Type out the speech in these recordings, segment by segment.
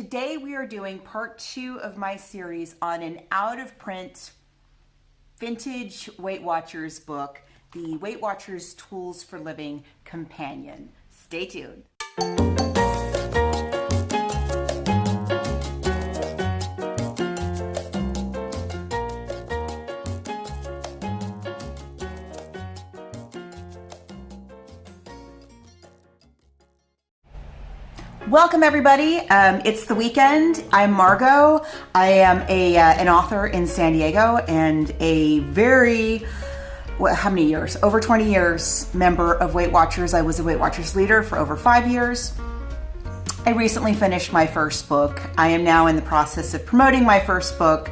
Today we are doing part 2 of my series on an out-of-print vintage Weight Watchers book, the Weight Watchers Tools for Living Companion. Stay tuned. Welcome everybody. It's the weekend. I'm Margo. I am an author in San Diego and a how many years? Over 20 years member of Weight Watchers. I was a Weight Watchers leader for over 5 years. I recently finished my first book. I am now in the process of promoting my first book.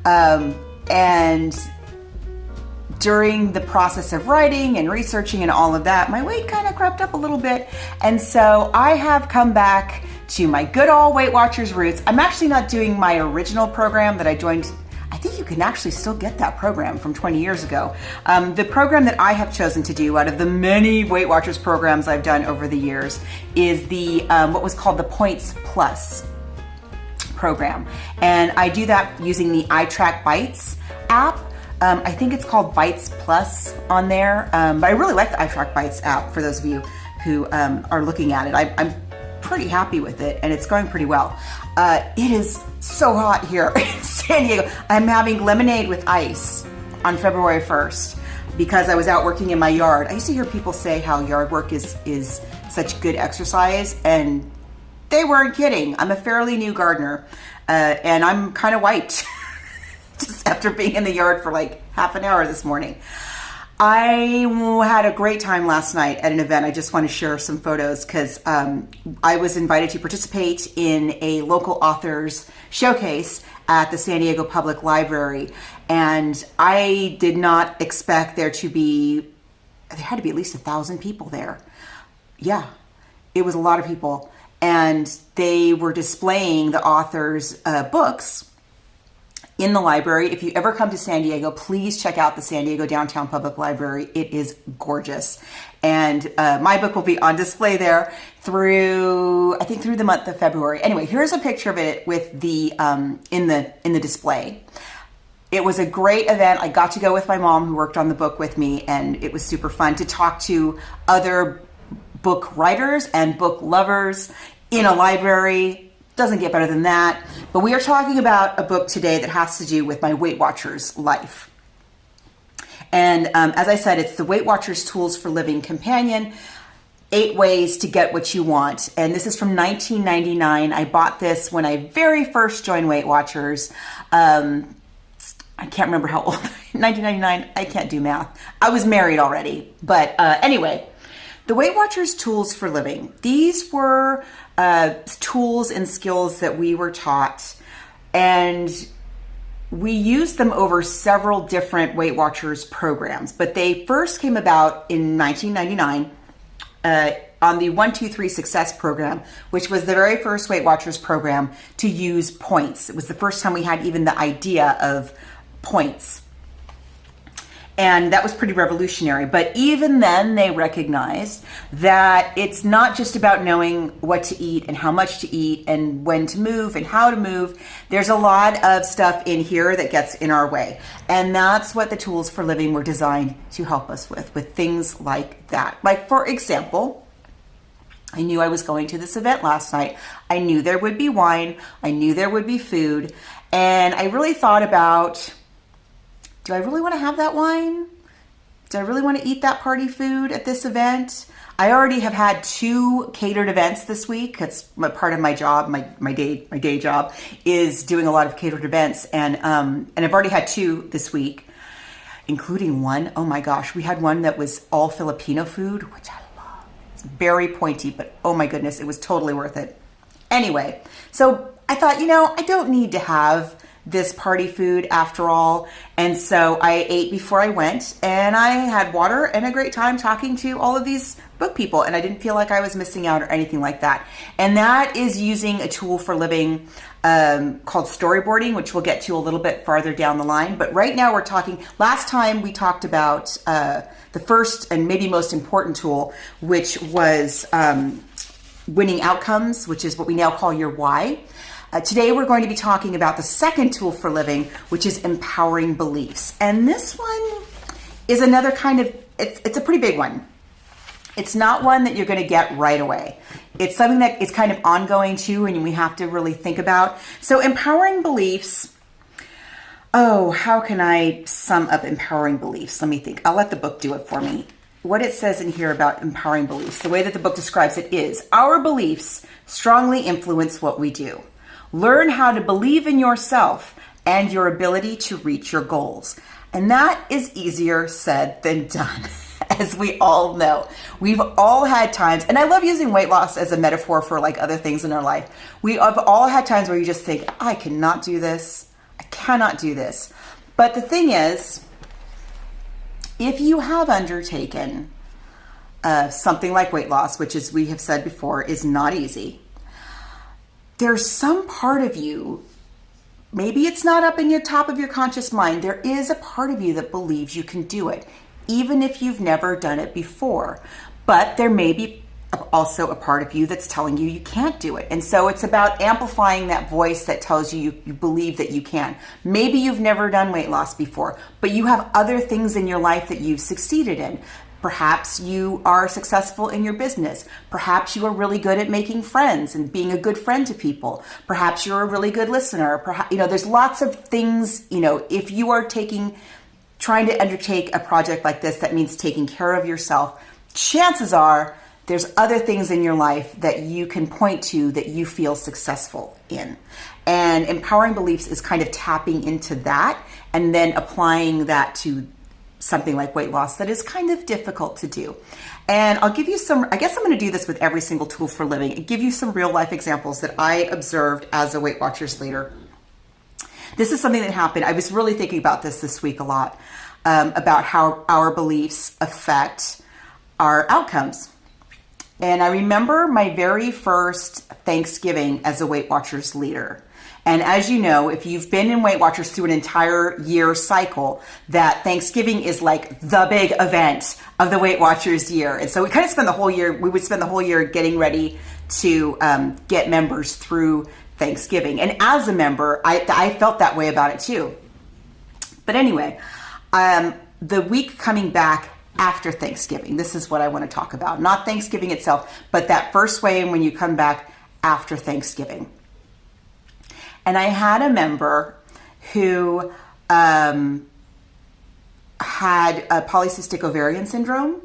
And during the process of writing and researching and all of that, my weight kind of crept up a little bit. And so I have come back to my good old Weight Watchers roots. I'm actually not doing my original program that I joined. I think you can actually still get that program from 20 years ago. The program that I have chosen to do out of the many Weight Watchers programs I've done over the years is the what was called the Points Plus program. And I do that using the iTrack Bites app. I think it's called Bites Plus on there, but I really like the iTrack Bites app for those of you who are looking at it. I'm pretty happy with it and it's going pretty well. It is so hot here in San Diego. I'm having lemonade with ice on February 1st because I was out working in my yard. I used to hear people say how yard work is such good exercise, and they weren't kidding. I'm a fairly new gardener and I'm kind of wiped. Just after being in the yard for like half an hour this morning. I had a great time last night at an event. I just want to share some photos because I was invited to participate in a local authors showcase at the San Diego Public Library. And I did not expect there had to be at least 1,000 people there. Yeah, it was a lot of people. And they were displaying the authors' books in the library. If you ever come to San Diego, please check out the San Diego Downtown Public Library. It is gorgeous. And my book will be on display there through the month of February. Anyway, here's a picture of it with the in the display. It was a great event. I got to go with my mom who worked on the book with me, and it was super fun to talk to other book writers and book lovers in a library. Doesn't get better than that. But we are talking about a book today that has to do with my Weight Watchers life. And as I said, it's the Weight Watchers Tools for Living Companion, 8 Ways to Get What You Want. And this is from 1999. I bought this when I very first joined Weight Watchers. I can't remember how old, 1999, I can't do math. I was married already. But anyway, the Weight Watchers Tools for Living. These were tools and skills that we were taught, and we used them over several different Weight Watchers programs. But they first came about in 1999 on the 1-2-3 Success program, which was the very first Weight Watchers program to use points. It was the first time we had even the idea of points. And that was pretty revolutionary. But even then, they recognized that it's not just about knowing what to eat and how much to eat and when to move and how to move. There's a lot of stuff in here that gets in our way. And that's what the Tools for Living were designed to help us with things like that. Like, for example, I knew I was going to this event last night. I knew there would be wine. I knew there would be food. And I really thought about, do I really want to have that wine? Do I really want to eat that party food at this event? I already have had 2 catered events this week. It's part of my job. My day job is doing a lot of catered events, and I've already had 2 this week, including one. Oh my gosh, we had one that was all Filipino food, which I love. It's very pointy, but oh my goodness, it was totally worth it. Anyway, so I thought, I don't need to have this party food after all. And so I ate before I went, and I had water and a great time talking to all of these book people, and I didn't feel like I was missing out or anything like that. And that is using a tool for living called storyboarding, which we'll get to a little bit farther down the line. But right now we're talking, last time we talked about the first and maybe most important tool, which was winning outcomes, which is what we now call your why. Today we're going to be talking about the second tool for living, which is empowering beliefs. And this one is another kind of, it's a pretty big one. It's not one that you're going to get right away. It's something that is kind of ongoing too, and we have to really think about. So empowering beliefs, how can I sum up empowering beliefs? Let me think. I'll let the book do it for me. What it says in here about empowering beliefs, the way that the book describes it is, our beliefs strongly influence what we do. Learn how to believe in yourself and your ability to reach your goals. And that is easier said than done. As we all know, we've all had times, and I love using weight loss as a metaphor for like other things in our life. We have all had times where you just think, I cannot do this. I cannot do this. But the thing is, if you have undertaken something like weight loss, which as we have said before, is not easy, there's some part of you, maybe it's not up in your top of your conscious mind, there is a part of you that believes you can do it, even if you've never done it before. But there may be also a part of you that's telling you you can't do it. And so it's about amplifying that voice that tells you you believe that you can. Maybe you've never done weight loss before, but you have other things in your life that you've succeeded in. Perhaps you are successful in your business. Perhaps you are really good at making friends and being a good friend to people. Perhaps you're a really good listener. Perhaps, there's lots of things, if you are trying to undertake a project like this, that means taking care of yourself. Chances are there's other things in your life that you can point to that you feel successful in. And empowering beliefs is kind of tapping into that and then applying that to something like weight loss that is kind of difficult to do. And I'll give you I guess I'm going to do this with every single tool for living and give you some real life examples that I observed as a Weight Watchers leader. This is something that happened. I was really thinking about this week a lot, about how our beliefs affect our outcomes. And I remember my very first Thanksgiving as a Weight Watchers leader. And as you know, if you've been in Weight Watchers through an entire year cycle, that Thanksgiving is like the big event of the Weight Watchers year. And so we would spend the whole year getting ready to get members through Thanksgiving. And as a member, I felt that way about it too. But anyway, the week coming back after Thanksgiving, this is what I want to talk about. Not Thanksgiving itself, but that first way when you come back after Thanksgiving. And I had a member who had a polycystic ovarian syndrome,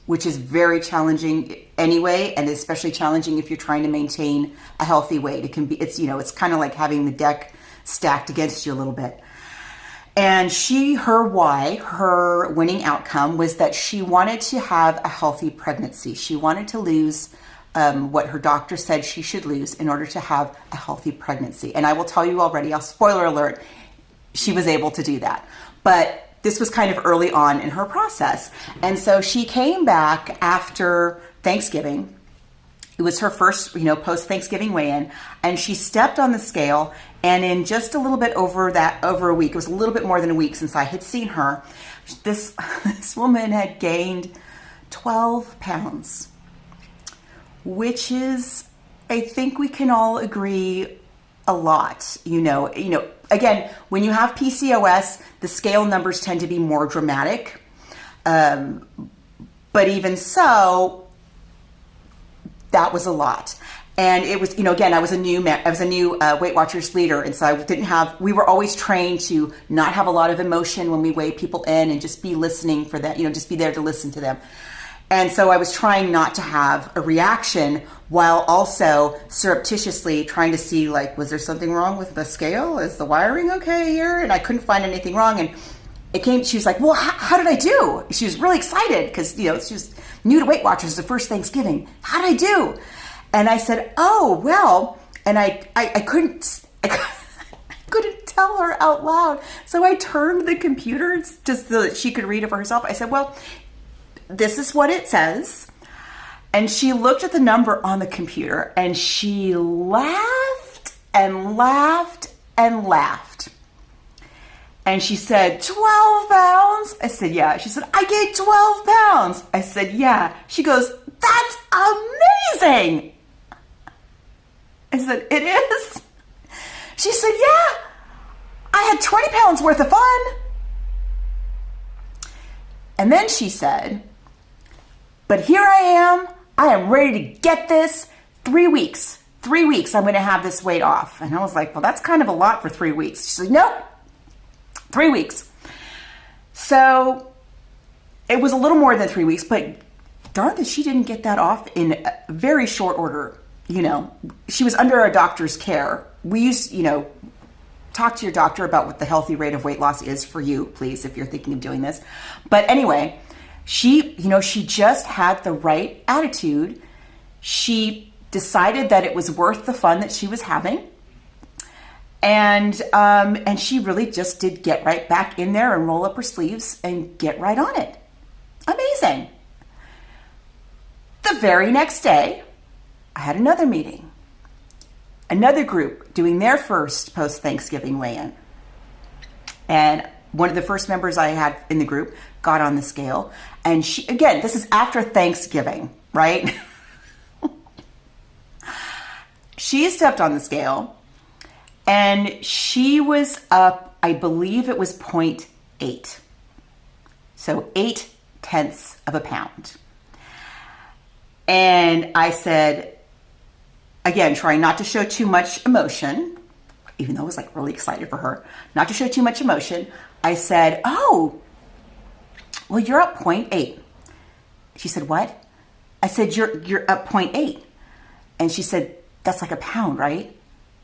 which is very challenging anyway, and especially challenging if you're trying to maintain a healthy weight. It's kind of like having the deck stacked against you a little bit. And her winning outcome was that she wanted to have a healthy pregnancy. She wanted to lose what her doctor said she should lose in order to have a healthy pregnancy. And I will tell you already, spoiler alert, she was able to do that. But this was kind of early on in her process. And so she came back after Thanksgiving. It was her first, post-Thanksgiving weigh-in, and she stepped on the scale, and in just a little bit over a week, it was a little bit more than a week since I had seen her, this woman had gained 12 pounds, which is, I think we can all agree, a lot. Again, when you have PCOS, the scale numbers tend to be more dramatic, but even so, that was a lot. And it was, again, I was a new Weight Watchers leader. And so we were always trained to not have a lot of emotion when we weigh people in and just be listening for that, just be there to listen to them. And so I was trying not to have a reaction while also surreptitiously trying to see, was there something wrong with the scale? Is the wiring okay here? And I couldn't find anything wrong. And she was like, well, how did I do? She was really excited because, she was new to Weight Watchers, the first Thanksgiving. How did I do? And I said, oh, well, and I couldn't tell her out loud. So I turned the computer just so that she could read it for herself. I said, well, this is what it says. And she looked at the number on the computer and she laughed and laughed and laughed. And she said, 12 pounds? I said, yeah. She said, I gained 12 pounds. I said, yeah. She goes, that's amazing. I said, it is? She said, yeah, I had 20 pounds worth of fun. And then she said, but here I am ready to get this. 3 weeks, I'm going to have this weight off. And I was like, well, that's kind of a lot for 3 weeks. She said, nope, 3 weeks. So it was a little more than 3 weeks, but darn that she didn't get that off in very short order. You know, she was under a doctor's care. We used, talk to your doctor about what the healthy rate of weight loss is for you, please, if you're thinking of doing this. But anyway, she just had the right attitude. She decided that it was worth the fun that she was having. And she really just did get right back in there and roll up her sleeves and get right on it. Amazing. The very next day, I had another meeting. Another group doing their first post-Thanksgiving weigh-in. And one of the first members I had in the group got on the scale. And she, again, this is after Thanksgiving, right? She stepped on the scale and she was up, I believe it was 0.8. So 0.8 of a pound. And I said, again, trying not to show too much emotion, even though I was like really excited for her, not to show too much emotion, I said, oh, well, you're up 0.8. She said, what? I said, you're up 0.8. And she said, that's like a pound, right?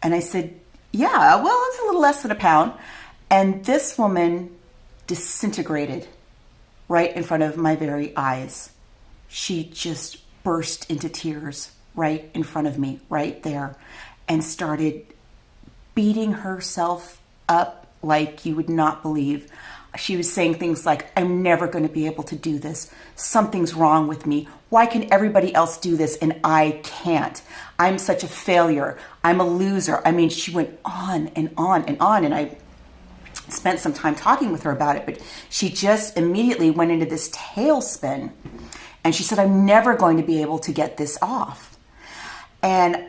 And I said, yeah, well, it's a little less than a pound. And this woman disintegrated right in front of my very eyes. She just burst into tears right in front of me, right there, and started beating herself up like you would not believe. She was saying things like, I'm never going to be able to do this. Something's wrong with me. Why can everybody else do this and I can't? I'm such a failure. I'm a loser. I mean, she went on and on and on, and I spent some time talking with her about it, but she just immediately went into this tailspin, and she said, I'm never going to be able to get this off. And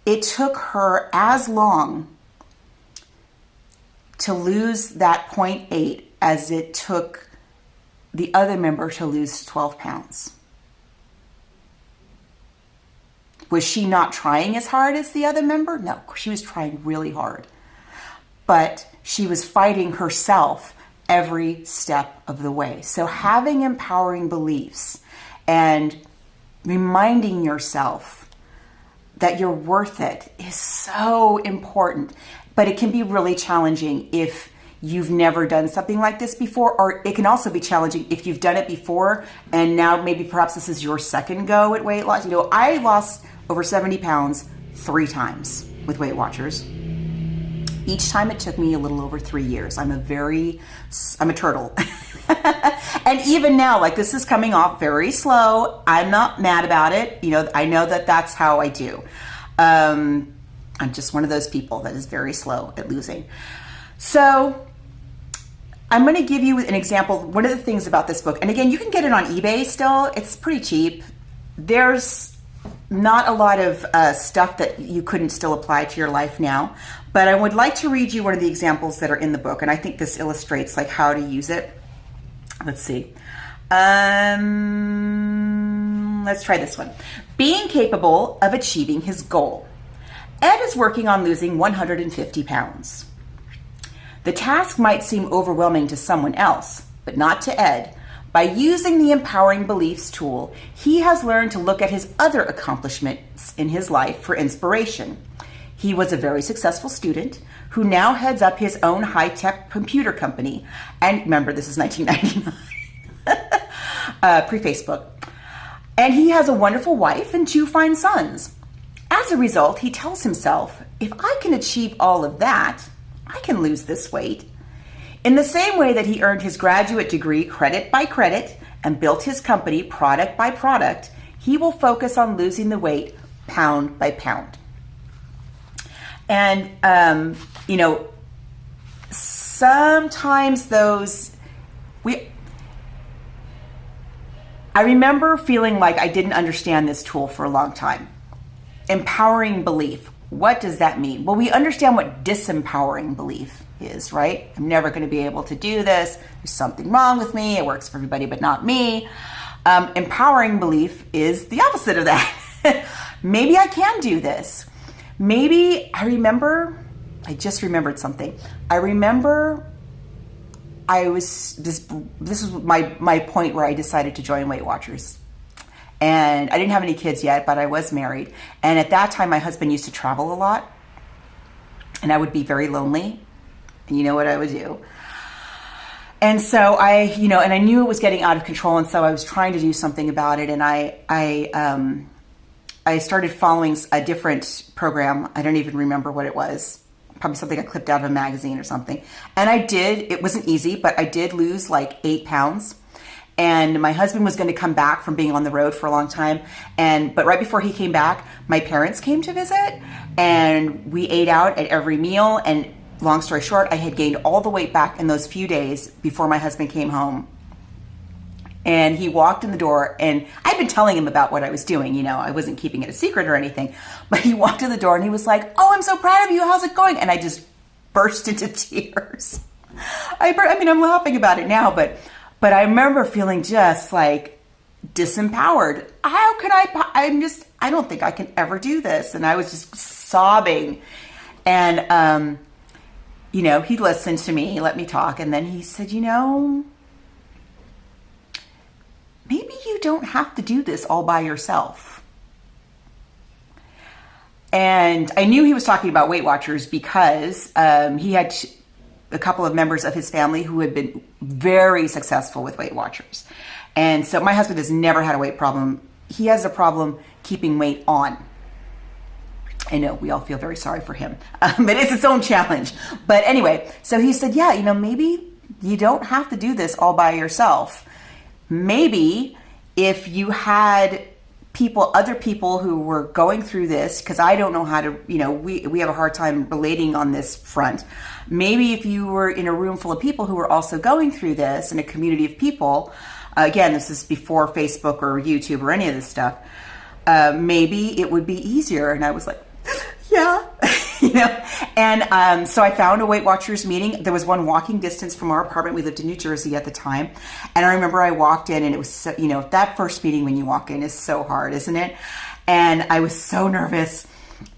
it took her as long to lose that 0.8 as it took the other member to lose 12 pounds. Was she not trying as hard as the other member? No, she was trying really hard. But she was fighting herself every step of the way. So having empowering beliefs and reminding yourself that you're worth it is so important. But it can be really challenging if you've never done something like this before, or it can also be challenging if you've done it before and now maybe perhaps this is your second go at weight loss. I lost over 70 pounds 3 times with Weight Watchers. Each time it took me a little over 3 years. I'm a turtle. And even now, like, this is coming off very slow. I'm not mad about it. I know that that's how I do. I'm just one of those people that is very slow at losing. So I'm going to give you an example. One of the things about this book, and again, you can get it on eBay still. It's pretty cheap. There's not a lot of stuff that you couldn't still apply to your life now. But I would like to read you one of the examples that are in the book. And I think this illustrates like how to use it. Let's see. Let's try this one. Being capable of achieving his goal. Ed is working on losing 150 pounds. The task might seem overwhelming to someone else, but not to Ed. By using the Empowering Beliefs tool, he has learned to look at his other accomplishments in his life for inspiration. He was a very successful student who now heads up his own high-tech computer company. And remember, this is 1999, pre-Facebook. And he has a wonderful wife and 2 fine sons. As a result, he tells himself, if I can achieve all of that, I can lose this weight. In the same way that he earned his graduate degree credit by credit and built his company product by product, he will focus on losing the weight pound by pound. And, sometimes I remember feeling like I didn't understand this tool for a long time. empowering belief. What does that mean? Well, we understand what disempowering belief is, right? I'm never going to be able to do this. There's something wrong with me. It works for everybody, but not me. Empowering belief is the opposite of that. Maybe I can do this. Maybe I just remembered something. I remember this was my point where I decided to join Weight Watchers. And I didn't have any kids yet, but I was married. And at that time, my husband used to travel a lot. And I would be very lonely. And you know what I would do? And so I knew it was getting out of control. And so I was trying to do something about it. And I started following a different program. I don't even remember what it was. Probably something I clipped out of a magazine or something. And it wasn't easy, but I did lose like 8 pounds. And my husband was going to come back from being on the road for a long time. But right before he came back, my parents came to visit and we ate out at every meal. And long story short, I had gained all the weight back in those few days before my husband came home. And he walked in the door, and I'd been telling him about what I was doing. I wasn't keeping it a secret or anything, but he walked in the door and he was like, "Oh, I'm so proud of you. How's it going?" And I just burst into tears. I'm laughing about it now, but I remember feeling just like disempowered. How could I don't think I can ever do this. And I was just sobbing. And, he listened to me, he let me talk. And then he said, maybe you don't have to do this all by yourself. And I knew he was talking about Weight Watchers because he had a couple of members of his family who had been very successful with Weight Watchers. And so my husband has never had a weight problem. He has a problem keeping weight on. I know we all feel very sorry for him, but it's its own challenge. But anyway, so he said, maybe you don't have to do this all by yourself. Maybe if you had other people who were going through this, because I don't know how to, we have a hard time relating on this front. Maybe if you were in a room full of people who were also going through this, in a community of people, again, this is before Facebook or YouTube or any of this stuff, maybe it would be easier. And I was like, yeah, And so I found a Weight Watchers meeting. There was one walking distance from our apartment. We lived in New Jersey at the time. And I remember I walked in and it was so, that first meeting when you walk in is so hard, isn't it? And I was so nervous.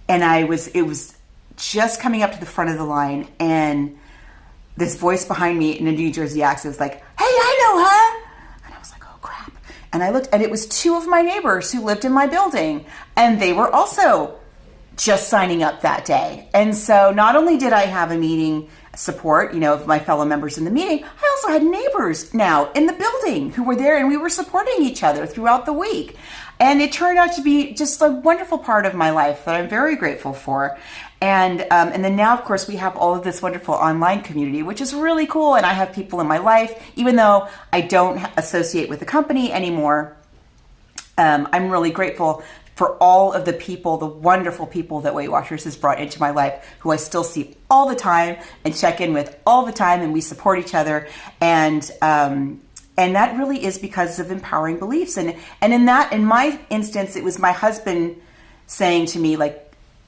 And it was just coming up to the front of the line. And this voice behind me in a New Jersey accent was like, "Hey, I know her." And I was like, oh crap. And I looked and it was 2 of my neighbors who lived in my building. And they were also just signing up that day. And so not only did I have a meeting support, of my fellow members in the meeting, I also had neighbors now in the building who were there and we were supporting each other throughout the week. And it turned out to be just a wonderful part of my life that I'm very grateful for. And then now, of course, we have all of this wonderful online community, which is really cool. And I have people in my life, even though I don't associate with the company anymore. I'm really grateful for all of the people, the wonderful people that Weight Watchers has brought into my life, who I still see all the time and check in with all the time, and we support each other. And that really is because of empowering beliefs. And in my instance, it was my husband saying to me, like,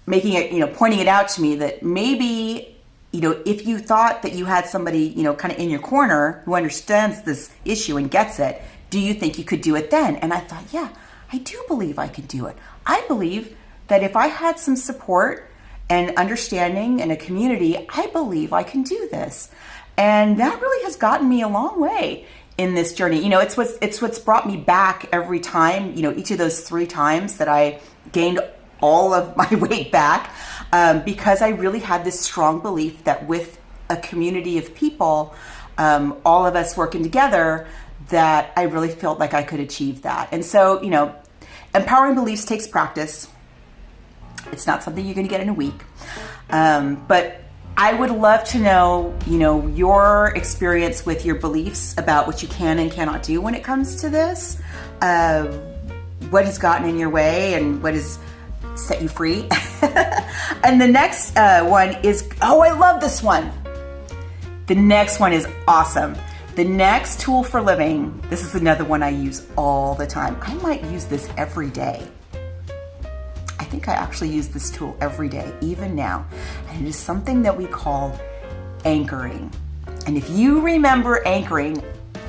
making it, pointing it out to me that maybe, if you thought that you had somebody, kind of in your corner who understands this issue and gets it, do you think you could do it then? And I thought, yeah, I do believe I can do it. I believe that if I had some support and understanding and a community, I believe I can do this. And that really has gotten me a long way in this journey. It's what's brought me back every time, each of those 3 times that I gained all of my weight back, because I really had this strong belief that with a community of people, all of us working together, that I really felt like I could achieve that. And so, empowering beliefs takes practice. It's not something you're going to get in a week. But I would love to know, your experience with your beliefs about what you can and cannot do when it comes to this. What has gotten in your way and what has set you free. And the next one is, I love this one. The next one is awesome. The next tool for living, this is another one I use all the time. I might use this every day. I think think I actually use this tool every day, even now. And it is something that we call anchoring. And if you remember anchoring,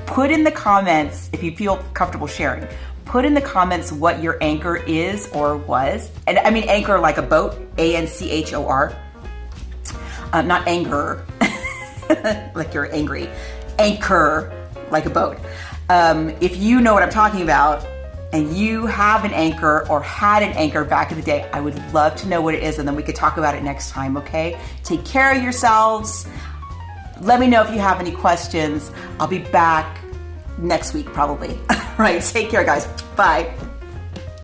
put in the comments, if you feel comfortable sharing, put in the comments what your anchor is or was. And I mean anchor like a boat, A-N-C-H-O-R. Not anger, like you're angry. Anchor, like a boat. If you know what I'm talking about, and you have an anchor or had an anchor back in the day, I would love to know what it is, and then we could talk about it next time, okay? Take care of yourselves. Let me know if you have any questions. I'll be back next week probably. Right, take care guys, bye.